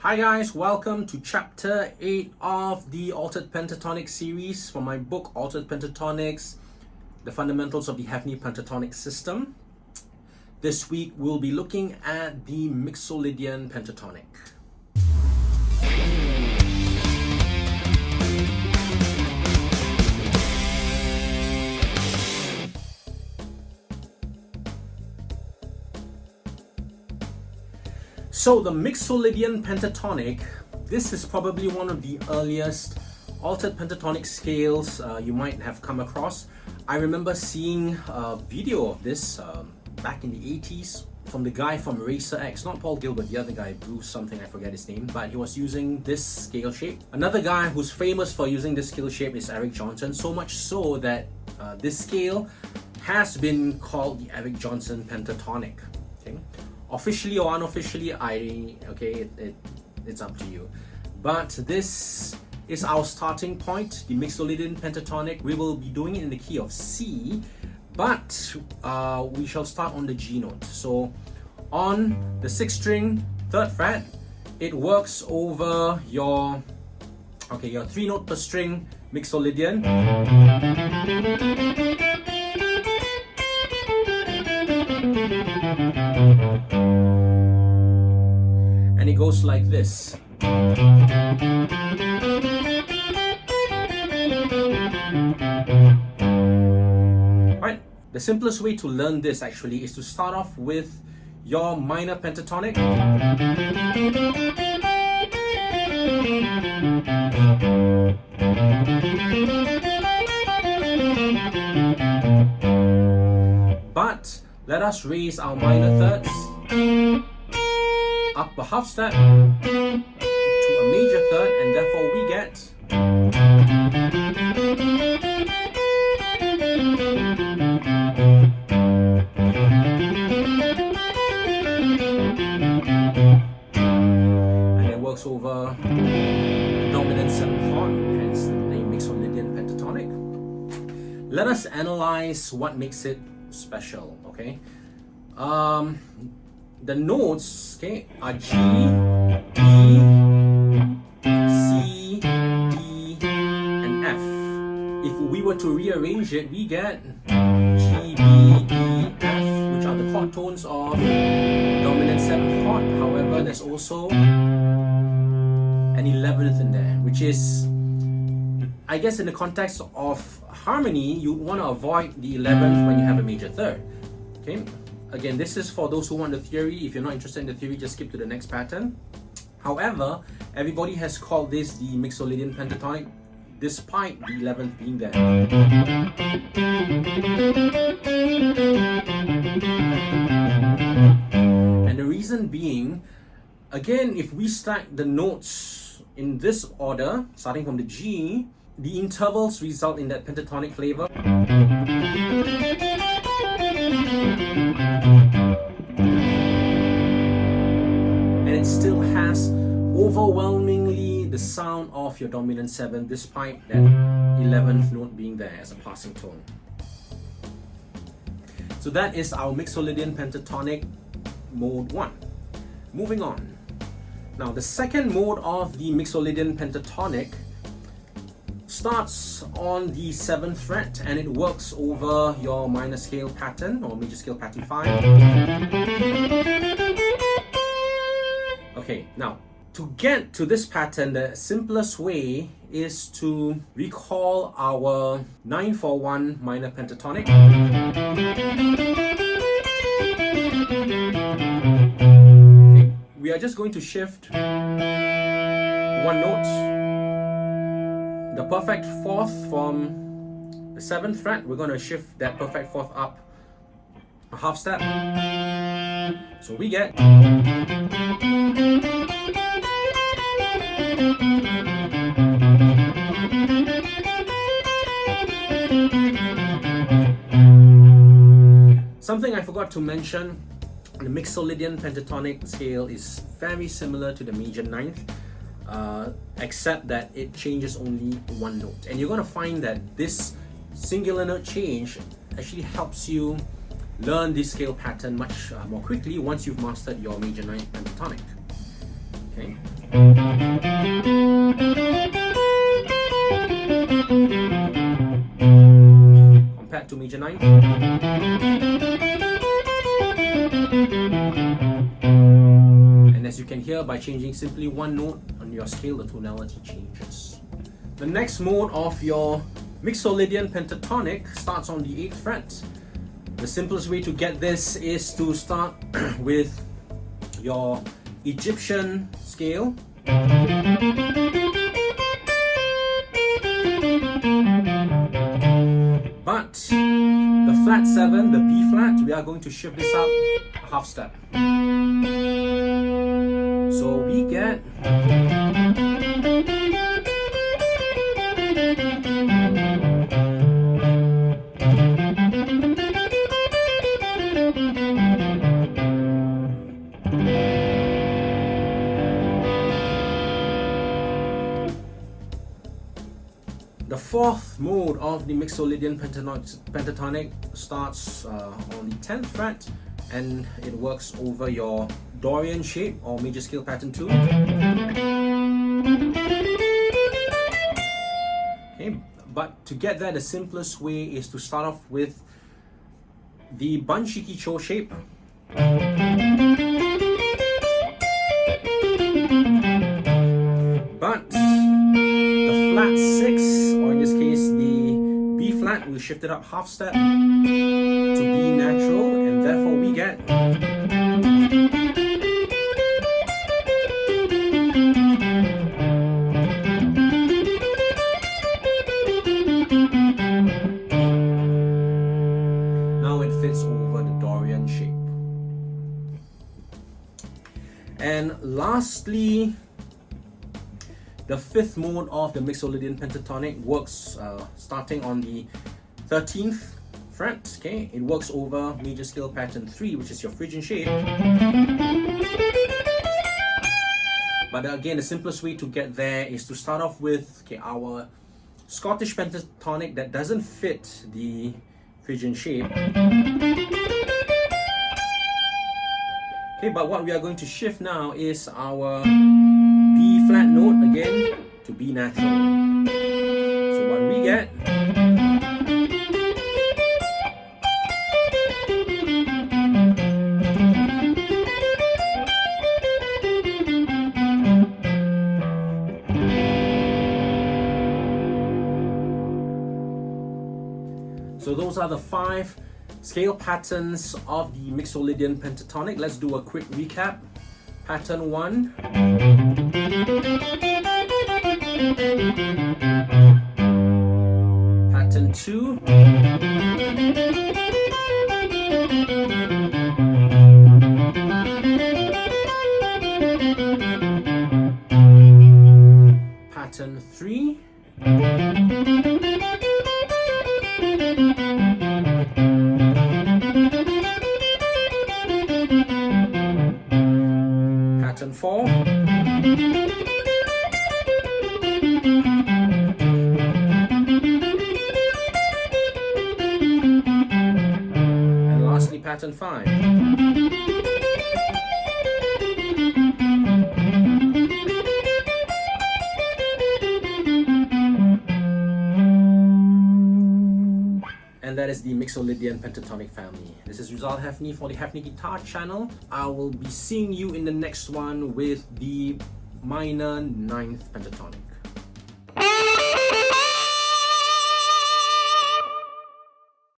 Hi guys, welcome to chapter 8 of the Altered Pentatonic series from my book Altered Pentatonics, The Fundamentals of the Hefni Pentatonic System. This week we'll be looking at the Mixolydian Pentatonic. So the Mixolydian Pentatonic, this is probably one of the earliest altered pentatonic scales you might have come across. I remember seeing a video of this back in the 80s from the guy from Racer X, not Paul Gilbert, the other guy, Bruce something, I forget his name, but he was using this scale shape. Another guy who's famous for using this scale shape is Eric Johnson, so much so that this scale has been called the Eric Johnson Pentatonic. Okay? Officially or unofficially, it's up to you. But this is our starting point, the Mixolydian Pentatonic. We will be doing it in the key of C, but we shall start on the G note. So on the 6th string, 3rd fret, it works over your 3 note per string Mixolydian. And it goes like this. Right, the simplest way to learn this actually is to start off with your minor pentatonic. But let us raise our minor thirds up a half step to a major third, and therefore we get and it works over the dominant 7th chord, hence the name Mixolydian Pentatonic. Let us analyze what makes it special. Okay, the notes, are G, B, C, D, and F. If we were to rearrange it, we get G, B, E, F, which are the chord tones of dominant 7th chord. However, there's also an 11th in there, which is, I guess in the context of harmony, you want to avoid the 11th when you have a major third. Okay, again, this is for those who want the theory. If you're not interested in the theory, just skip to the next pattern. However, everybody has called this the Mixolydian Pentatonic despite the 11th being there. And the reason being, again, if we stack the notes in this order, starting from the G, the intervals result in that pentatonic flavor. And it still has overwhelmingly the sound of your dominant 7 despite that 11th note being there as a passing tone. So that is our Mixolydian Pentatonic mode 1. Moving on. Now the second mode of the Mixolydian Pentatonic starts on the 7th fret and it works over your minor scale pattern or major scale pattern 5. Okay, now to get to this pattern, the simplest way is to recall our 9/4-1 minor pentatonic. Okay, we are just going to shift one note. The perfect 4th from the 7th fret, we're going to shift that perfect 4th up a half step. So we get something I forgot to mention. The Mixolydian Pentatonic scale is very similar to the major 9th. Except that it changes only one note, and you're going to find that this singular note change actually helps you learn this scale pattern much more quickly once you've mastered your major 9th pentatonic. Okay. Compared to major 9. And as you can hear, by changing simply one note on your scale, the tonality changes. The next mode of your Mixolydian Pentatonic starts on the 8th fret. The simplest way to get this is to start with your Egyptian scale. But the flat 7, the B flat, we are going to shift this up a half step. So we get the 4th mode of the Mixolydian Pentatonic starts on the 10th fret, and it works over your Dorian shape or major scale pattern 2. Okay, but to get there, the simplest way is to start off with the Banshiki-cho shape. But the flat 6, or in this case the B flat, we shift it up half step to B natural, and therefore we get now it fits over the Dorian shape. And lastly, the 5th mode of the Mixolydian Pentatonic works starting on the 13th fret. Okay, it works over major scale pattern 3, which is your Phrygian shape. But again, the simplest way to get there is to start off with our Scottish pentatonic that doesn't fit the Phrygian shape. Okay, but what we are going to shift now is our B flat note again to B natural. So what we get so those are the 5 scale patterns of the Mixolydian Pentatonic. Let's do a quick recap. Pattern 1. Pattern 2. Pattern 3. Pattern 4. And lastly, pattern 5. And that is the Mixolydian Pentatonic family. This is Rizal Hefni for the Hefni Guitar channel. I will be seeing you in the next one with the minor 9th pentatonic.